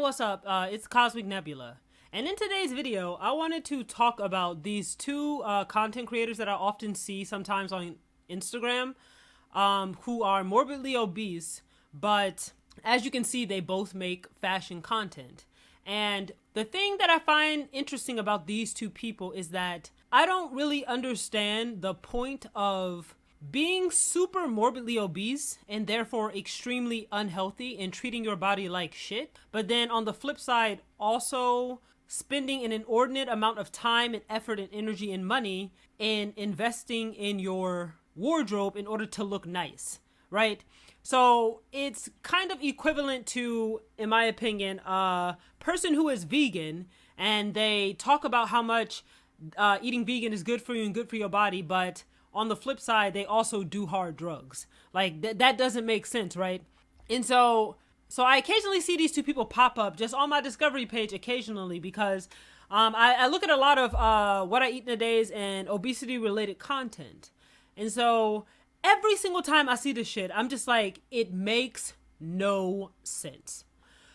What's up? It's Cosmic Nebula. And in today's video, I wanted to talk about these two content creators that I often see sometimes on Instagram who are morbidly obese, but as you can see, they both make fashion content. And the thing that I find interesting about these two people is that I don't really understand the point of being super morbidly obese and therefore extremely unhealthy and treating your body like shit, but then on the flip side also spending an inordinate amount of time and effort and energy and money in investing in your wardrobe in order to look nice, right? So it's kind of equivalent to, in my opinion, a person who is vegan and they talk about how much eating vegan is good for you and good for your body, but on the flip side, they also do hard drugs. Like that doesn't make sense, right? And so I occasionally see these two people pop up just on my discovery page occasionally because I look at a lot of what I eat in a days and obesity related content. And so every single time I see this shit, I'm just like, it makes no sense.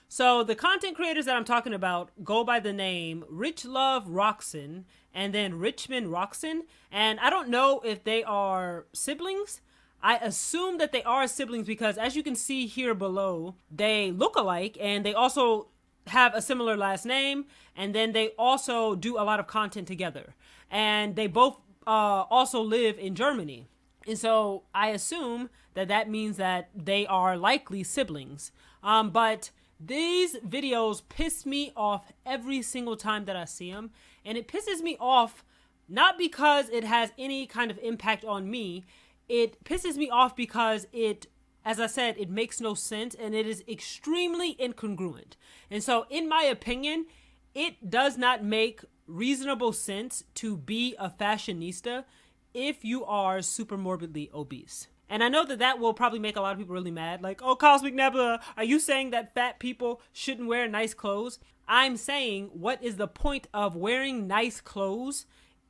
So the content creators that I'm talking about go by the name Richmond Roxson and then Richmond Roxson. And I don't know if they are siblings. I assume that they are siblings because as you can see here below, they look alike and they also have a similar last name. And then they also do a lot of content together. And they both also live in Germany. And so I assume that that means that they are likely siblings. But these videos piss me off every single time that I see them. And it pisses me off not because it has any kind of impact on me. It pisses me off because it, as I said, it makes no sense and it is extremely incongruent. And so in my opinion, it does not make reasonable sense to be a fashionista if you are super morbidly obese. And I know that that will probably make a lot of people really mad. Like, oh, Cosmic Nebula, are you saying that fat people shouldn't wear nice clothes? I'm saying, what is the point of wearing nice clothes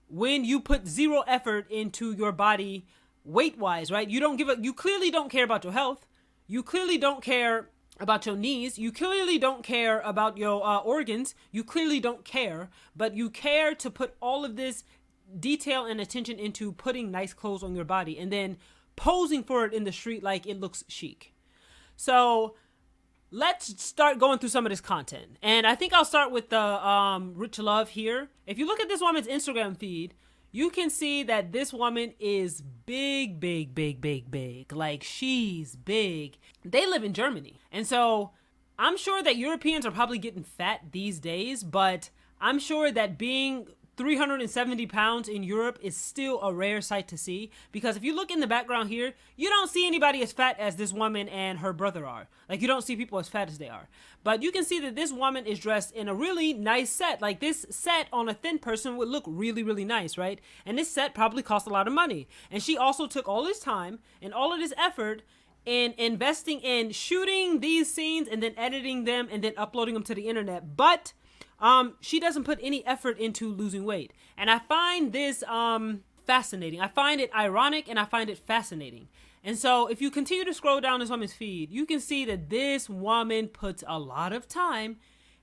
when you put zero effort into your body weight-wise, right? You clearly don't care about your health. You clearly don't care about your knees. You clearly don't care about your organs. You clearly don't care, but you care to put all of this detail and attention into putting nice clothes on your body and then posing for it in the street like it looks chic. So let's start going through some of this content. And I think I'll start with the Richlove here. If you look at this woman's Instagram feed, you can see that this woman is big. Like she's big. They live in Germany. And so I'm sure that Europeans are probably getting fat these days, but I'm sure that being 370 pounds in Europe is still a rare sight to see, because if you look in the background here, you don't see anybody as fat as this woman and her brother are. Like, you don't see people as fat as they are. But you can see that this woman is dressed in a really nice set. Like, this set on a thin person would look really nice, right? And this set probably cost a lot of money. And she also took all this time and all of this effort in investing in shooting these scenes and then editing them and then uploading them to the internet. But she doesn't put any effort into losing weight. And I find this fascinating. I find it ironic and I find it fascinating. And so if you continue to scroll down this woman's feed, you can see that this woman puts a lot of time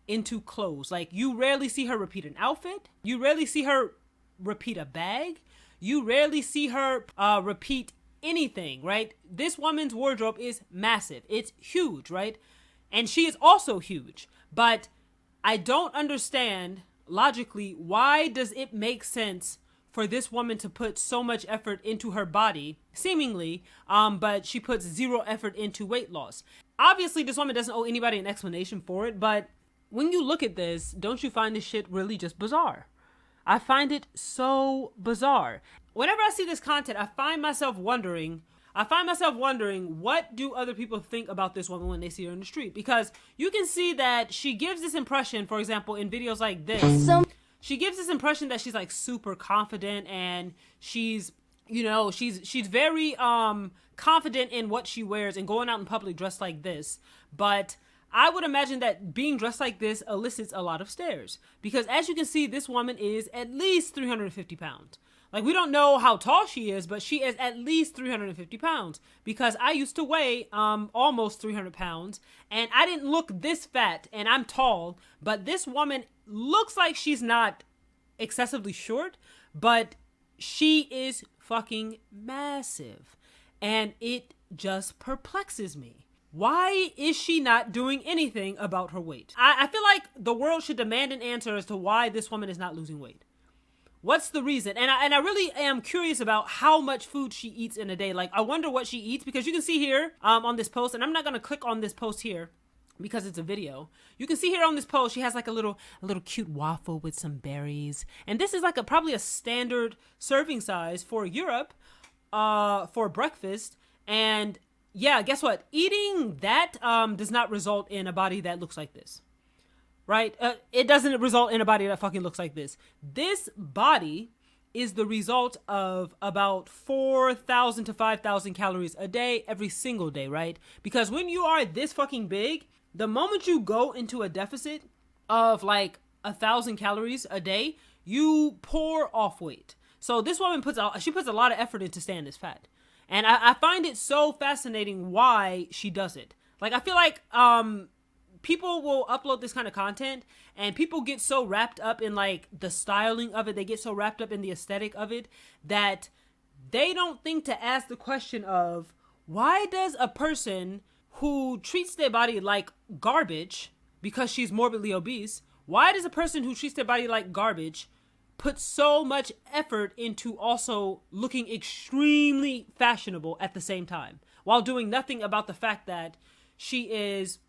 into clothes. Like, you rarely see her repeat an outfit. You rarely see her repeat a bag. You rarely see her repeat anything, right? This woman's wardrobe is massive. It's huge, right? And she is also huge. But I don't understand logically, why does it make sense for this woman to put so much effort into her body, seemingly, but she puts zero effort into weight loss? Obviously, this woman doesn't owe anybody an explanation for it, but when you look at this, don't you find this shit really just bizarre? I find it so bizarre. Whenever I see this content, I find myself wondering, what do other people think about this woman when they see her in the street? Because you can see that she gives this impression, for example, in videos like this. She gives this impression that she's like super confident and she's very confident in what she wears and going out in public dressed like this. But I would imagine that being dressed like this elicits a lot of stares. Because as you can see, this woman is at least 350 pounds. Like, we don't know how tall she is, but she is at least 350 pounds, because I used to weigh almost 300 pounds, and I didn't look this fat, and I'm tall, but this woman looks like she's not excessively short, but she is fucking massive, and it just perplexes me. Why is she not doing anything about her weight? I feel like the world should demand an answer as to why this woman is not losing weight. What's the reason? And I really am curious about how much food she eats in a day. Like, I wonder what she eats, because you can see here on this post, and I'm not going to click on this post here because it's a video. You can see here on this post, she has like a little cute waffle with some berries. And this is like probably a standard serving size for Europe for breakfast. And yeah, guess what? Eating that does not result in a body that looks like this. Right? It doesn't result in a body that fucking looks like this. This body is the result of about 4,000 to 5,000 calories a day, every single day, right? Because when you are this fucking big, the moment you go into a deficit of like 1,000 calories a day, you pour off weight. So this woman puts a lot of effort into staying this fat. And I find it so fascinating why she does it. Like, I feel like, people will upload this kind of content and people get so wrapped up in like the styling of it, they get so wrapped up in the aesthetic of it, that they don't think to ask the question of, why does a person who treats their body like garbage because she's morbidly obese, why does a person who treats their body like garbage put so much effort into also looking extremely fashionable at the same time, while doing nothing about the fact that she is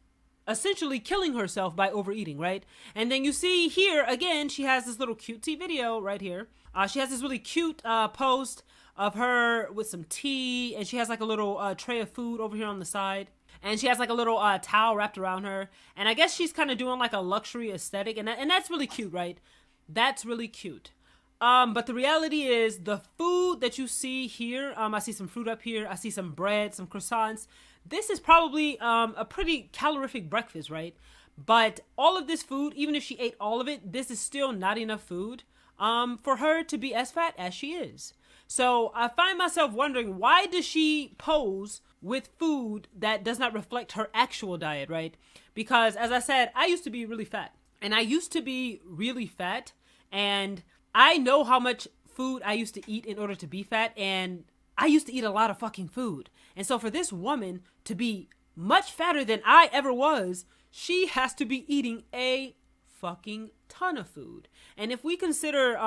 essentially killing herself by overeating, right? And then you see here, again, she has this little cutesy video right here. She has this really cute post of her with some tea, and she has like a little tray of food over here on the side. And she has like a little towel wrapped around her. And I guess she's kind of doing like a luxury aesthetic, and that's really cute, right? That's really cute. But the reality is, the food that you see here, I see some fruit up here, I see some bread, some croissants. This is probably a pretty calorific breakfast, right? But all of this food, even if she ate all of it, this is still not enough food for her to be as fat as she is. So I find myself wondering, why does she pose with food that does not reflect her actual diet, right? Because as I said, I used to be really fat. And I used to be really fat, and I know how much food I used to eat in order to be fat, and I used to eat a lot of fucking food. And so for this woman to be much fatter than I ever was, she has to be eating a fucking ton of food. And if we consider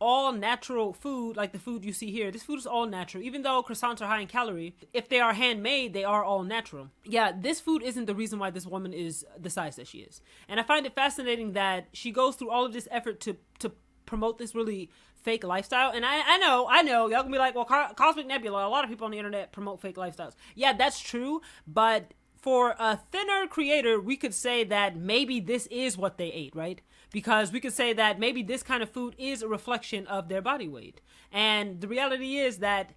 all natural food, like the food you see here, this food is all natural. Even though croissants are high in calorie, if they are handmade, they are all natural. Yeah, this food isn't the reason why this woman is the size that she is. And I find it fascinating that she goes through all of this effort to promote this really fake lifestyle. And I know, y'all can be like, well, Cosmic Nebula, a lot of people on the internet promote fake lifestyles. Yeah, that's true. But for a thinner creator, we could say that maybe this is what they ate, right? Because we could say that maybe this kind of food is a reflection of their body weight. And the reality is that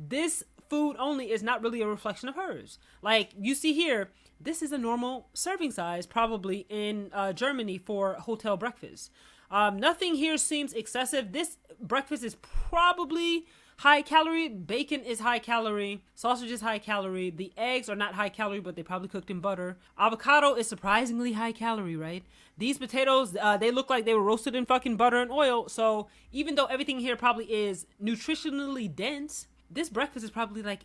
this food only is not really a reflection of hers. Like you see here, this is a normal serving size, probably in Germany for hotel breakfast. Nothing here seems excessive. This breakfast is probably high calorie. Bacon is high calorie. Sausage is high calorie. The eggs are not high calorie, but they probably cooked in butter. Avocado is surprisingly high calorie, right? These potatoes, they look like they were roasted in fucking butter and oil. So even though everything here probably is nutritionally dense, this breakfast is probably like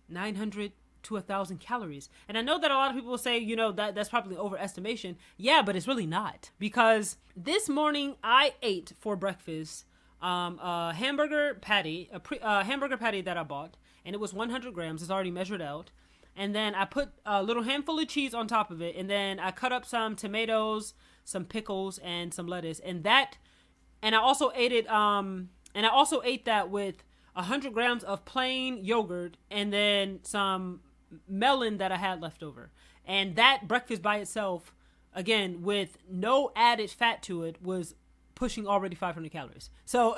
900 to 1,000 calories. And I know that a lot of people will say, you know, that's probably overestimation. Yeah, but it's really not. Because this morning I ate for breakfast a hamburger patty, a hamburger patty that I bought, and it was 100 grams. It's already measured out. And then I put a little handful of cheese on top of it, and then I cut up some tomatoes, some pickles, and some lettuce. And I also ate it. And I also ate that with 100 grams of plain yogurt, and then some melon that I had left over. And that breakfast by itself, again, with no added fat to it, was pushing already 500 calories. So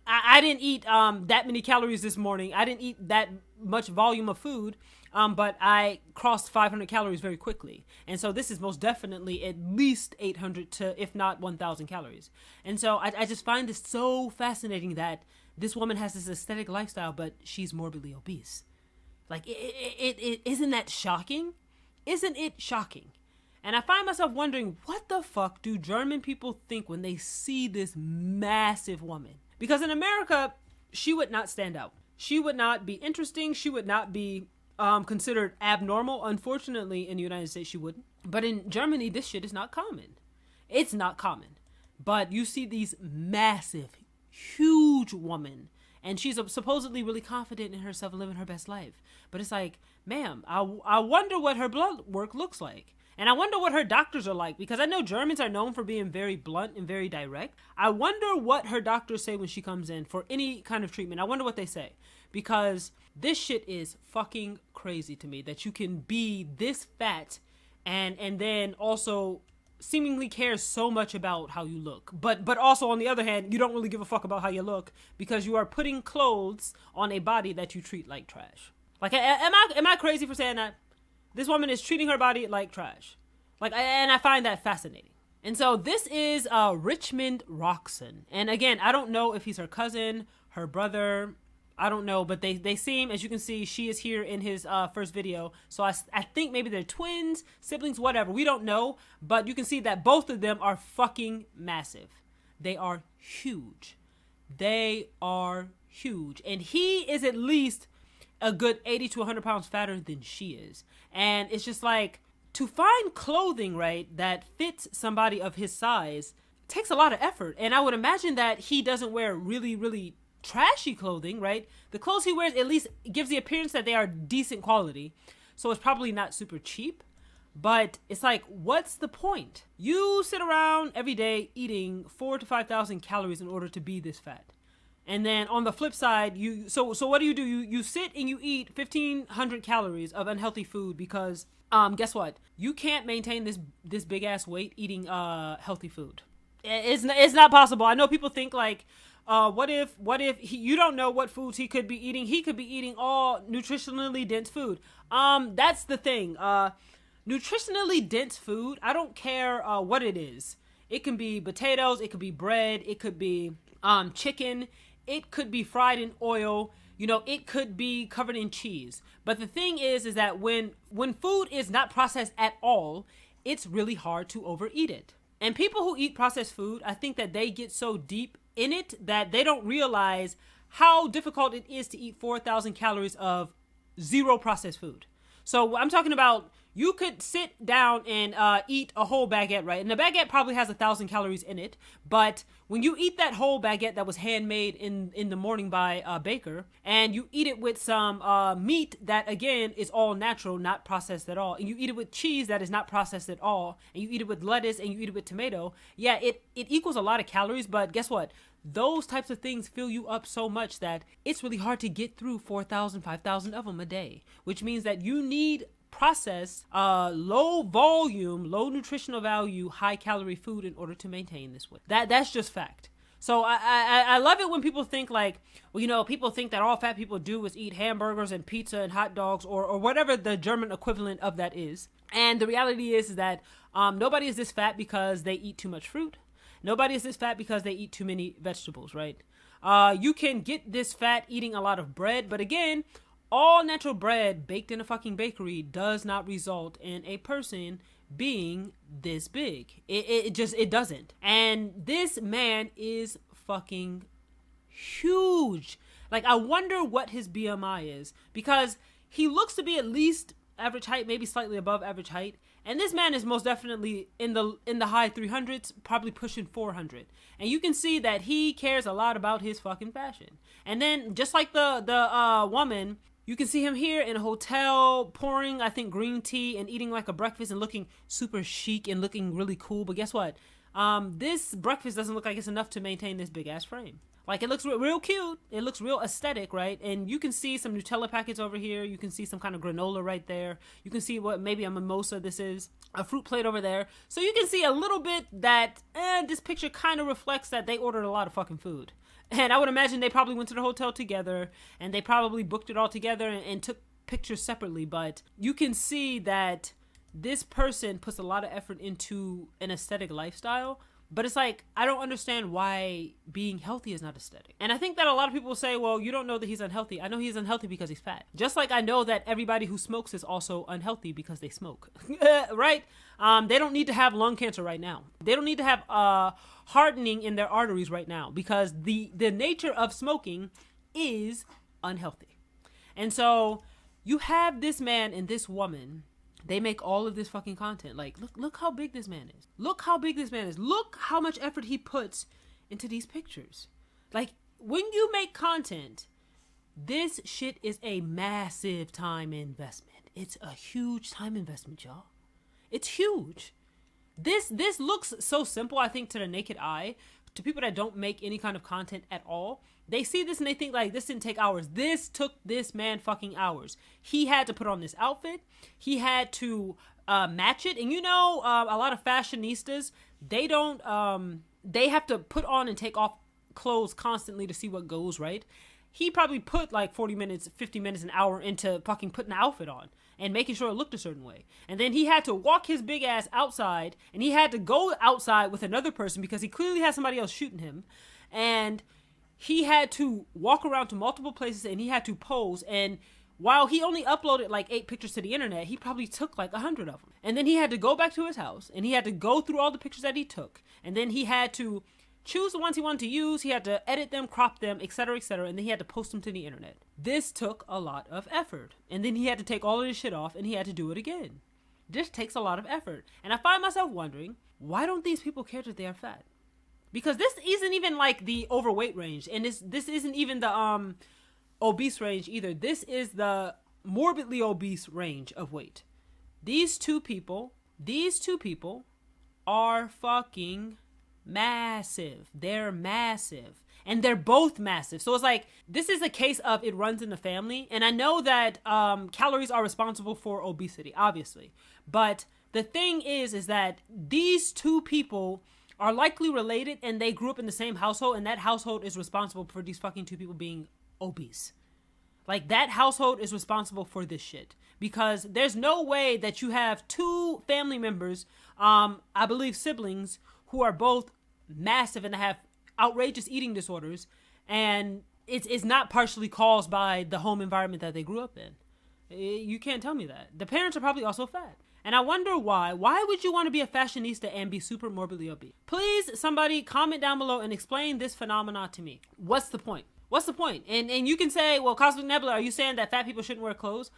I didn't eat that many calories this morning. I didn't eat that much volume of food. but I crossed 500 calories very quickly. And so this is most definitely at least 800 to, if not 1,000 calories. And so I just find this so fascinating that this woman has this aesthetic lifestyle, but she's morbidly obese. Like, it isn't that shocking? Isn't it shocking? And I find myself wondering, what the fuck do German people think when they see this massive woman? Because in America, she would not stand out. She would not be interesting. She would not be considered abnormal. Unfortunately, in the United States, she wouldn't. But in Germany, this shit is not common. It's not common. But you see these massive, huge women, and she's supposedly really confident in herself and living her best life. But it's like, ma'am, I wonder what her blood work looks like. And I wonder what her doctors are like, because I know Germans are known for being very blunt and very direct. I wonder what her doctors say when she comes in for any kind of treatment. I wonder what they say, because this shit is fucking crazy to me that you can be this fat and then also seemingly care so much about how you look. But also on the other hand, you don't really give a fuck about how you look because you are putting clothes on a body that you treat like trash. Like, am I crazy for saying that? This woman is treating her body like trash. And I find that fascinating. And so this is Richmond Roxson. And again, I don't know if he's her cousin, her brother. I don't know, but they seem, as you can see, she is here in his first video. So I think maybe they're twins, siblings, whatever. We don't know. But you can see that both of them are fucking massive. They are huge. They are huge. And he is at least a good 80 to 100 pounds fatter than she is. And it's just like, to find clothing, right, that fits somebody of his size takes a lot of effort. And I would imagine that he doesn't wear really, really trashy clothing, right? The clothes he wears at least gives the appearance that they are decent quality. So it's probably not super cheap. But it's like, what's the point? You sit around every day eating 4,000 to 5,000 calories in order to be this fat. And then on the flip side, so what do? You sit and you eat 1,500 calories of unhealthy food because guess what? You can't maintain this big ass weight eating healthy food. It's not possible. I know people think like, what if you don't know what foods he could be eating? He could be eating all nutritionally dense food. That's the thing. Nutritionally dense food, I don't care what it is. It can be potatoes, it could be bread, it could be chicken. It could be fried in oil, it could be covered in cheese. But the thing is that when food is not processed at all, it's really hard to overeat it. And people who eat processed food, I think that they get so deep in it that they don't realize how difficult it is to eat 4,000 calories of zero processed food. So I'm talking about, you could sit down and eat a whole baguette, right? And the baguette probably has 1,000 calories in it. But when you eat that whole baguette that was handmade in the morning by a baker, and you eat it with some meat that, again, is all natural, not processed at all, and you eat it with cheese that is not processed at all, and you eat it with lettuce, and you eat it with tomato, yeah, it equals a lot of calories. But guess what? Those types of things fill you up so much that it's really hard to get through 4,000, 5,000 of them a day, which means that you need processed, low volume, low nutritional value, high calorie food in order to maintain this weight. That's just fact. So I love it when people think like, well, people think that all fat people do is eat hamburgers and pizza and hot dogs or whatever the German equivalent of that is. And the reality is that nobody is this fat because they eat too much fruit. Nobody is this fat because they eat too many vegetables, right? You can get this fat eating a lot of bread, but again, all natural bread baked in a fucking bakery does not result in a person being this big. It doesn't. And this man is fucking huge. Like, I wonder what his BMI is, because he looks to be at least average height, maybe slightly above average height. And this man is most definitely in the high 300s, probably pushing 400. And you can see that he cares a lot about his fucking fashion. And then just like the woman, you can see him here in a hotel pouring, I think, green tea and eating like a breakfast and looking super chic and looking really cool. But guess what? This breakfast doesn't look like it's enough to maintain this big ass frame. Like, it looks real cute. It looks real aesthetic, right? And you can see some Nutella packets over here. You can see some kind of granola right there. You can see what maybe a mimosa this is. A fruit plate over there. So you can see a little bit that this picture kind of reflects that they ordered a lot of fucking food. And I would imagine they probably went to the hotel together and they probably booked it all together and took pictures separately, but you can see that this person puts a lot of effort into an aesthetic lifestyle. But it's like, I don't understand why being healthy is not aesthetic. And I think that a lot of people say, well, you don't know that he's unhealthy. I know he's unhealthy because he's fat. Just like I know that everybody who smokes is also unhealthy because they smoke. Right? They don't need to have lung cancer right now. They don't need to have hardening in their arteries right now because the nature of smoking is unhealthy. And so you have this man and this woman. They make all of this fucking content. Like, look how big this man is. Look how big this man is. Look how much effort he puts into these pictures. Like, when you make content, this shit is a massive time investment. It's a huge time investment, y'all. It's huge. This looks so simple, I think, to the naked eye. To people that don't make any kind of content at all, they see this and they think like, this didn't take hours. This took this man fucking hours. He had to put on this outfit. He had to match it. And you know, a lot of fashionistas, they don't, they have to put on and take off clothes constantly to see what goes, right? He probably put like 40 minutes, 50 minutes, an hour into fucking putting the outfit on and making sure it looked a certain way. And then he had to walk his big ass outside, and he had to go outside with another person because he clearly had somebody else shooting him. And he had to walk around to multiple places, and he had to pose. And while he only uploaded like 8 pictures to the internet, he probably took like 100 of them. And then he had to go back to his house, and he had to go through all the pictures that he took. And then he had to choose the ones he wanted to use. He had to edit them, crop them, etc., etc., and then he had to post them to the internet. This took a lot of effort. And then he had to take all of this shit off, and he had to do it again. This takes a lot of effort. And I find myself wondering, why don't these people care that they are fat? Because this isn't even like the overweight range, and this isn't even the obese range either. This is the morbidly obese range of weight. These two people are fucking massive. They're massive. And they're both massive. So it's like, this is a case of it runs in the family. And I know that calories are responsible for obesity, obviously. But the thing is that these two people are likely related, and they grew up in the same household, and that household is responsible for these fucking two people being obese. Like, that household is responsible for this shit. Because there's no way that you have two family members, I believe siblings, who are both massive and have outrageous eating disorders, and it's not partially caused by the home environment that they grew up in. You can't tell me that. The parents are probably also fat. And I wonder why. Why would you want to be a fashionista and be super morbidly obese? Please, somebody comment down below and explain this phenomenon to me. What's the point? What's the point? And you can say, well, Cosmic Nebula, are you saying that fat people shouldn't wear clothes?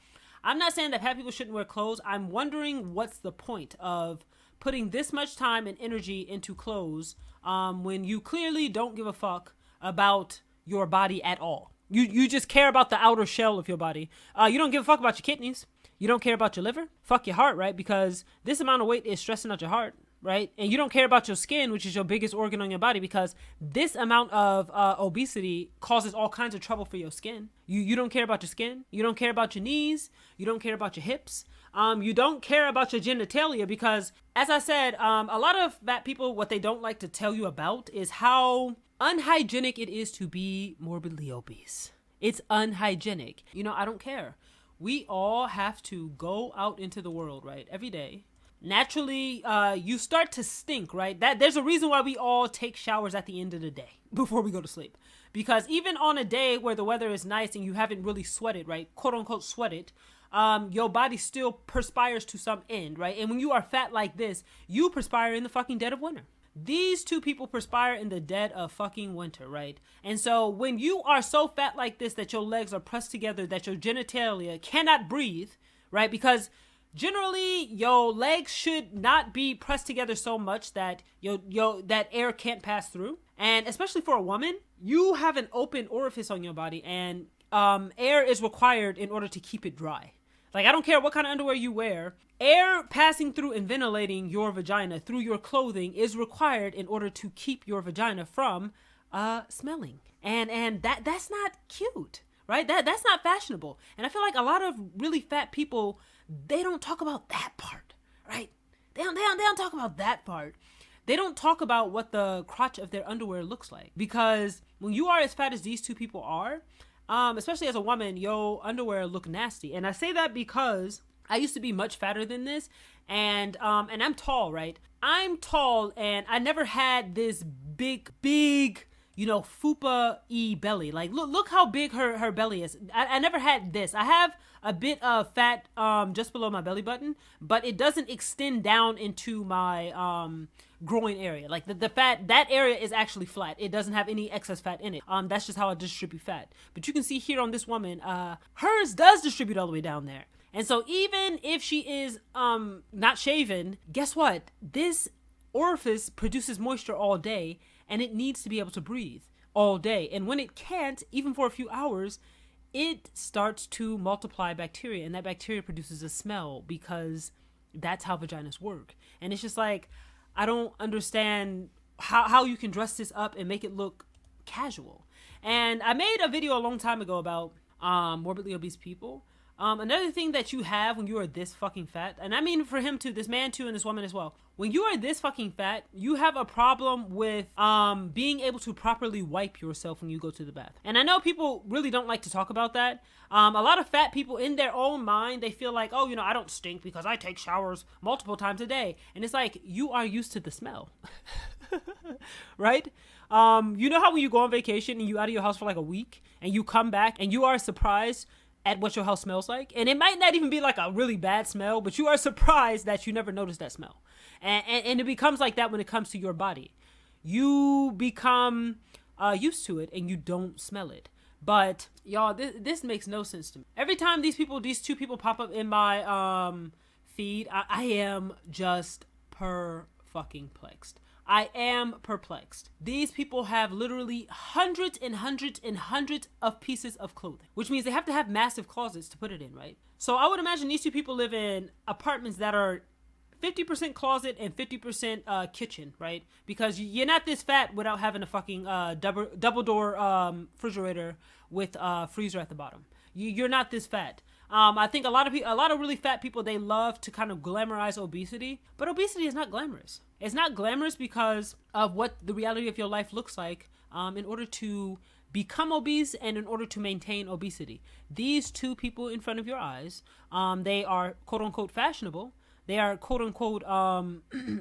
I'm not saying that fat people shouldn't wear clothes. I'm wondering what's the point of putting this much time and energy into clothes when you clearly don't give a fuck about your body at all. You just care about the outer shell of your body. You don't give a fuck about your kidneys. You don't care about your liver. Fuck your heart, right? Because this amount of weight is stressing out your heart, right? And you don't care about your skin, which is your biggest organ on your body, because this amount of obesity causes all kinds of trouble for your skin. You don't care about your skin. You don't care about your knees. You don't care about your hips. You don't care about your genitalia because, as I said, a lot of fat people, what they don't like to tell you about is how unhygienic it is to be morbidly obese. It's unhygienic. You know, I don't care. We all have to go out into the world, right? Every day. Naturally, you start to stink, right? There's a reason why we all take showers at the end of the day before we go to sleep. Because even on a day where the weather is nice and you haven't really sweated, right? Quote unquote sweated. Your body still perspires to some end, right? And when you are fat like this, you perspire in the fucking dead of winter. These two people perspire in the dead of fucking winter, right? And so when you are so fat like this that your legs are pressed together, that your genitalia cannot breathe, right? Because generally your legs should not be pressed together so much that that air can't pass through. And especially for a woman, you have an open orifice on your body, and air is required in order to keep it dry. Like, I don't care what kind of underwear you wear. Air passing through and ventilating your vagina through your clothing is required in order to keep your vagina from smelling. And that's not cute, right? That's not fashionable. And I feel like a lot of really fat people, they don't talk about that part, right? They don't talk about that part. They don't talk about what the crotch of their underwear looks like. Because when you are as fat as these two people are, especially as a woman, your underwear look nasty. And I say that because I used to be much fatter than this, and I'm tall, right? I'm tall, and I never had this big, fupa-y belly. Like, look how big her belly is. I never had this. I have a bit of fat just below my belly button, but it doesn't extend down into my groin area. Like the fat, that area is actually flat. It doesn't have any excess fat in it. That's just how I distribute fat. But you can see here on this woman, hers does distribute all the way down there. And so even if she is not shaven, guess what? This orifice produces moisture all day, and it needs to be able to breathe all day. And when it can't, even for a few hours, it starts to multiply bacteria, and that bacteria produces a smell, because that's how vaginas work. And it's just like, I don't understand how you can dress this up and make it look casual. And I made a video a long time ago about morbidly obese people. Another thing that you have when you are this fucking fat, and I mean for him too, this man too, and this woman as well. When you are this fucking fat, you have a problem with being able to properly wipe yourself when you go to the bath. And I know people really don't like to talk about that. A lot of fat people, in their own mind, they feel like, oh, I don't stink because I take showers multiple times a day. And it's like, you are used to the smell. Right? You know how when you go on vacation and you out of your house for like a week and you come back and you are surprised at what your house smells like? And it might not even be like a really bad smell, but you are surprised that you never noticed that smell. And it becomes like that when it comes to your body. You become used to it and you don't smell it. But y'all, this makes no sense to me. Every time these two people pop up in my feed, I am just perplexed. I am perplexed. These people have literally hundreds and hundreds and hundreds of pieces of clothing, which means they have to have massive closets to put it in, right? So I would imagine these two people live in apartments that are 50% closet and 50% kitchen, right? Because you're not this fat without having a fucking double door refrigerator with a freezer at the bottom. You're not this fat. I think a lot of really fat people, they love to kind of glamorize obesity, but obesity is not glamorous. It's not glamorous because of what the reality of your life looks like in order to become obese and in order to maintain obesity. These two people in front of your eyes, they are quote unquote fashionable. They are quote unquote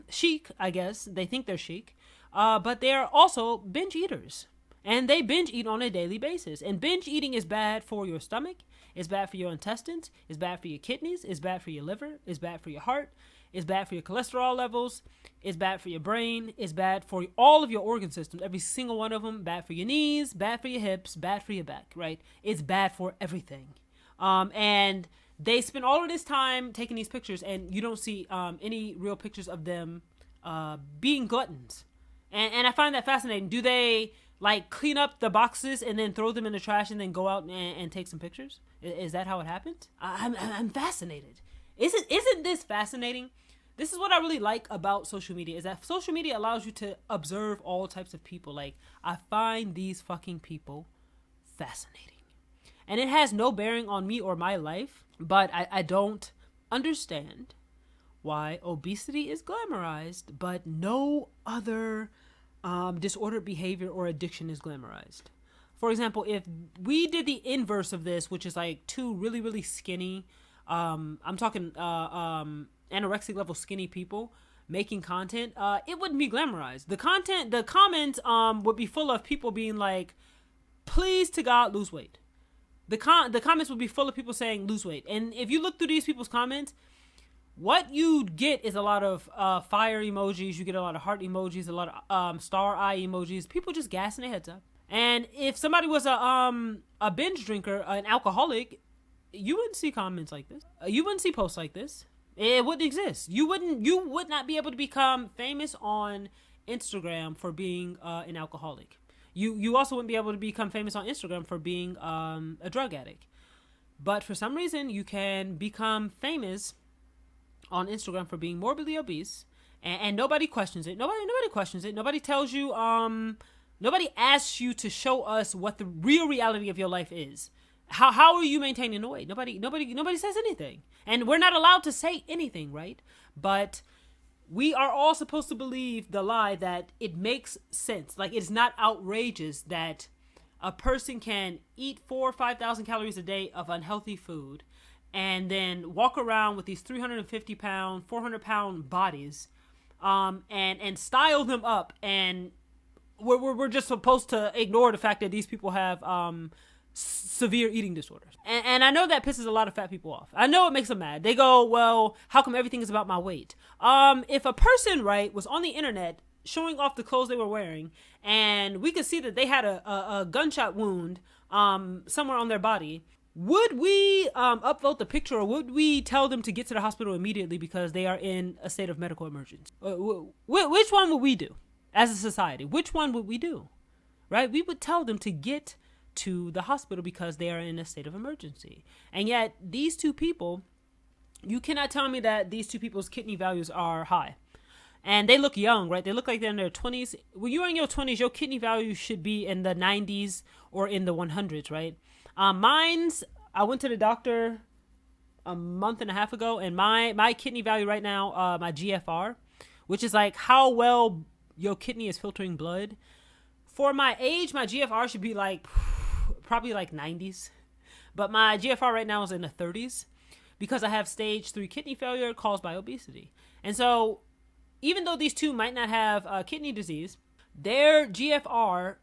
chic, I guess. They think they're chic, but they are also binge eaters. And they binge eat on a daily basis. And binge eating is bad for your stomach. It's bad for your intestines. It's bad for your kidneys. It's bad for your liver. It's bad for your heart. It's bad for your cholesterol levels. It's bad for your brain. It's bad for all of your organ systems. Every single one of them. Bad for your knees. Bad for your hips. Bad for your back, right? It's bad for everything. And they spend all of this time taking these pictures, and you don't see any real pictures of them being gluttons. And I find that fascinating. Do they like clean up the boxes and then throw them in the trash and then go out and take some pictures? Is that how it happens? I'm fascinated. Isn't this fascinating? This is what I really like about social media, is that social media allows you to observe all types of people. Like, I find these fucking people fascinating. And it has no bearing on me or my life, but I don't understand why obesity is glamorized, but no other disordered behavior or addiction is glamorized. For example, if we did the inverse of this, which is like two really, really skinny, I'm talking anorexic level skinny people making content, it wouldn't be glamorized. The comments would be full of people being like, please to God, lose weight. The comments would be full of people saying lose weight. And if you look through these people's comments, what you get is a lot of fire emojis. You get a lot of heart emojis, a lot of star eye emojis. People just gassing their heads up. And if somebody was a binge drinker, an alcoholic, you wouldn't see comments like this. You wouldn't see posts like this. It wouldn't exist. You would not be able to become famous on Instagram for being an alcoholic. You also wouldn't be able to become famous on Instagram for being a drug addict. But for some reason, you can become famous on Instagram for being morbidly obese, and nobody questions it. Nobody questions it. Nobody tells you, nobody asks you to show us what the real reality of your life is. How are you maintaining the weight? Nobody says anything. And we're not allowed to say anything, right? But we are all supposed to believe the lie that it makes sense. Like, it's not outrageous that a person can eat 4,000 or 5,000 calories a day of unhealthy food and then walk around with these 350 pound, 400-pound bodies, and style them up, and we're just supposed to ignore the fact that these people have severe eating disorders. And I know that pisses a lot of fat people off. I know it makes them mad. They go, well, how come everything is about my weight? If a person, right, was on the internet showing off the clothes they were wearing, and we could see that they had a gunshot wound somewhere on their body, would we upvote the picture, or would we tell them to get to the hospital immediately because they are in a state of medical emergency? Which one would we do as a society? Which one would we do? Right? We would tell them to get to the hospital because they are in a state of emergency. And yet these two people, you cannot tell me that these two people's kidney values are high. And they look young, right? They look like they're in their 20s. When you're in your 20s, your kidney value should be in the 90s or in the 100s, right? I went to the doctor a month and a half ago, and my kidney value right now, my GFR, which is like how well your kidney is filtering blood. For my age, my GFR should be like probably like 90s. But my GFR right now is in the 30s because I have stage 3 kidney failure caused by obesity. And so even though these two might not have kidney disease, their GFR,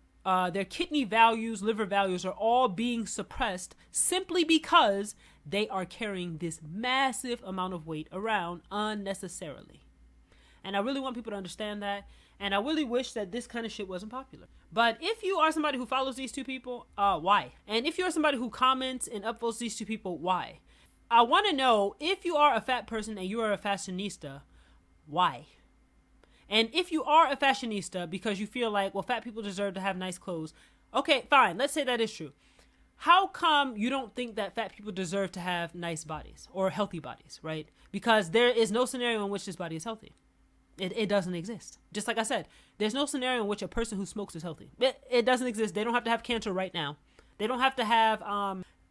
their kidney values, liver values are all being suppressed simply because they are carrying this massive amount of weight around unnecessarily. And I really want people to understand that. And I really wish that this kind of shit wasn't popular. But if you are somebody who follows these two people, why? And if you're somebody who comments and upvotes these two people, why? I want to know, if you are a fat person and you are a fashionista, why? And if you are a fashionista because you feel like, well, fat people deserve to have nice clothes. Okay, fine. Let's say that is true. How come you don't think that fat people deserve to have nice bodies or healthy bodies, right? Because there is no scenario in which this body is healthy. It doesn't exist. Just like I said, there's no scenario in which a person who smokes is healthy. It doesn't exist. They don't have to have cancer right now. They don't have to have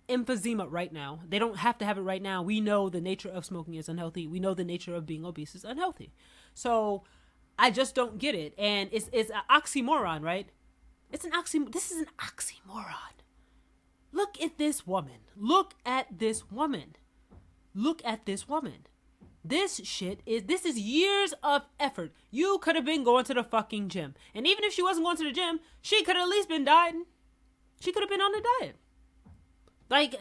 emphysema right now. They don't have to have it right now. We know the nature of smoking is unhealthy. We know the nature of being obese is unhealthy. So I just don't get it. And it's an oxymoron, right? This is an oxymoron. Look at this woman. Look at this woman. Look at this woman. This is years of effort. You could have been going to the fucking gym. And even if she wasn't going to the gym, she could have at least been dieting. She could have been on the diet. Like,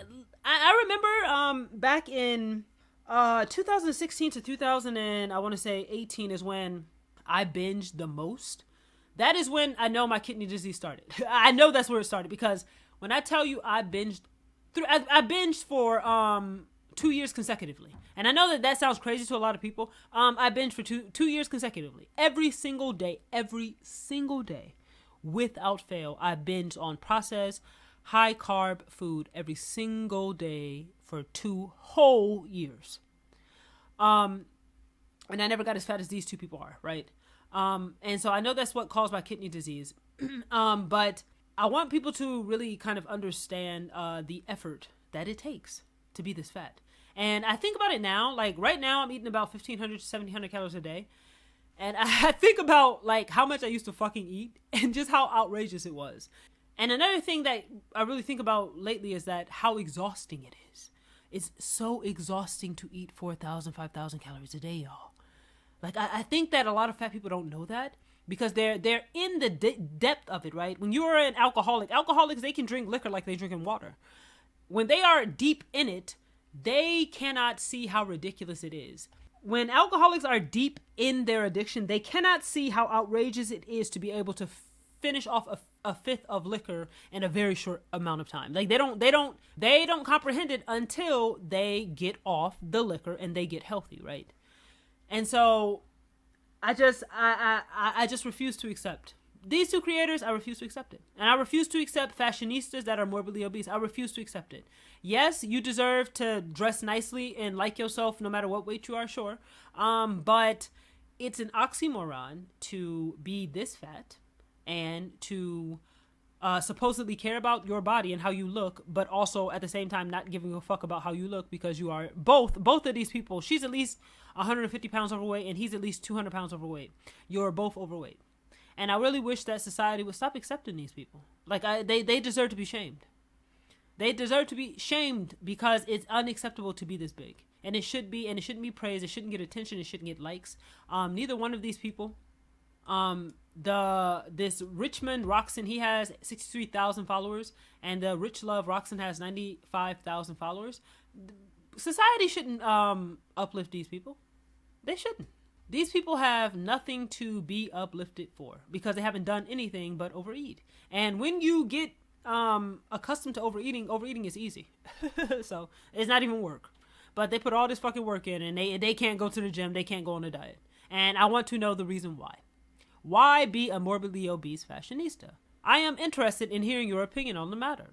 I remember back in 2016 to 2018 is when I binged the most. That is when I know my kidney disease started. I know that's where it started, because when I tell you I binged for 2 years consecutively. And I know that sounds crazy to a lot of people. I binged for two years consecutively. Every single day, without fail, I binged on processed, high carb food every single day for 2 whole years. And I never got as fat as these two people are, right? And so I know that's what caused my kidney disease. But I want people to really kind of understand the effort that it takes to be this fat. And I think about it now, like right now I'm eating about 1,500 to 1,700 calories a day. And I think about like how much I used to fucking eat and just how outrageous it was. And another thing that I really think about lately is that how exhausting it is. It's so exhausting to eat 4,000, 5,000 calories a day, y'all. Like I think that a lot of fat people don't know that because they're in the depth of it, right? When you're an alcoholics, they can drink liquor like they're drinking water. When they are deep in it, they cannot see how ridiculous it is. When alcoholics are deep in their addiction, they cannot see how outrageous it is to be able to finish off a fifth of liquor in a very short amount of time. Like they don't comprehend it until they get off the liquor and they get healthy, right? And so I just refuse to accept these two creators. I refuse to accept it. And I refuse to accept fashionistas that are morbidly obese. I refuse to accept it. Yes, you deserve to dress nicely and like yourself no matter what weight you are, sure. But it's an oxymoron to be this fat and to supposedly care about your body and how you look, but also at the same time not giving a fuck about how you look, because you are both of these people. She's at least 150 pounds overweight and he's at least 200 pounds overweight. You're both overweight. And I really wish that society would stop accepting these people. Like, they deserve to be shamed. They deserve to be shamed because it's unacceptable to be this big. And it shouldn't be praised. It shouldn't get attention. It shouldn't get likes. Neither one of these people. This Richmond Roxson, he has 63,000 followers, and the Richlove Rockson has 95,000 followers. Society shouldn't uplift these people. They shouldn't. These people have nothing to be uplifted for because they haven't done anything but overeat. And when you get accustomed to overeating is easy. So it's not even work. But they put all this fucking work in, and they can't go to the gym. They can't go on a diet. And I want to know the reason why. Why be a morbidly obese fashionista? I am interested in hearing your opinion on the matter.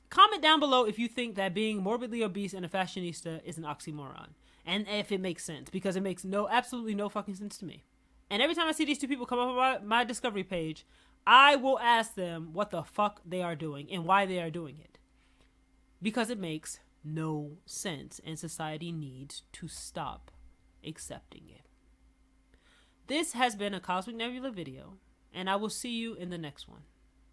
Comment down below if you think that being morbidly obese and a fashionista is an oxymoron. And if it makes sense, because it makes absolutely no fucking sense to me. And every time I see these two people come up on my discovery page, I will ask them what the fuck they are doing and why they are doing it. Because it makes no sense, and society needs to stop accepting it. This has been a Cosmic Nebula video, and I will see you in the next one.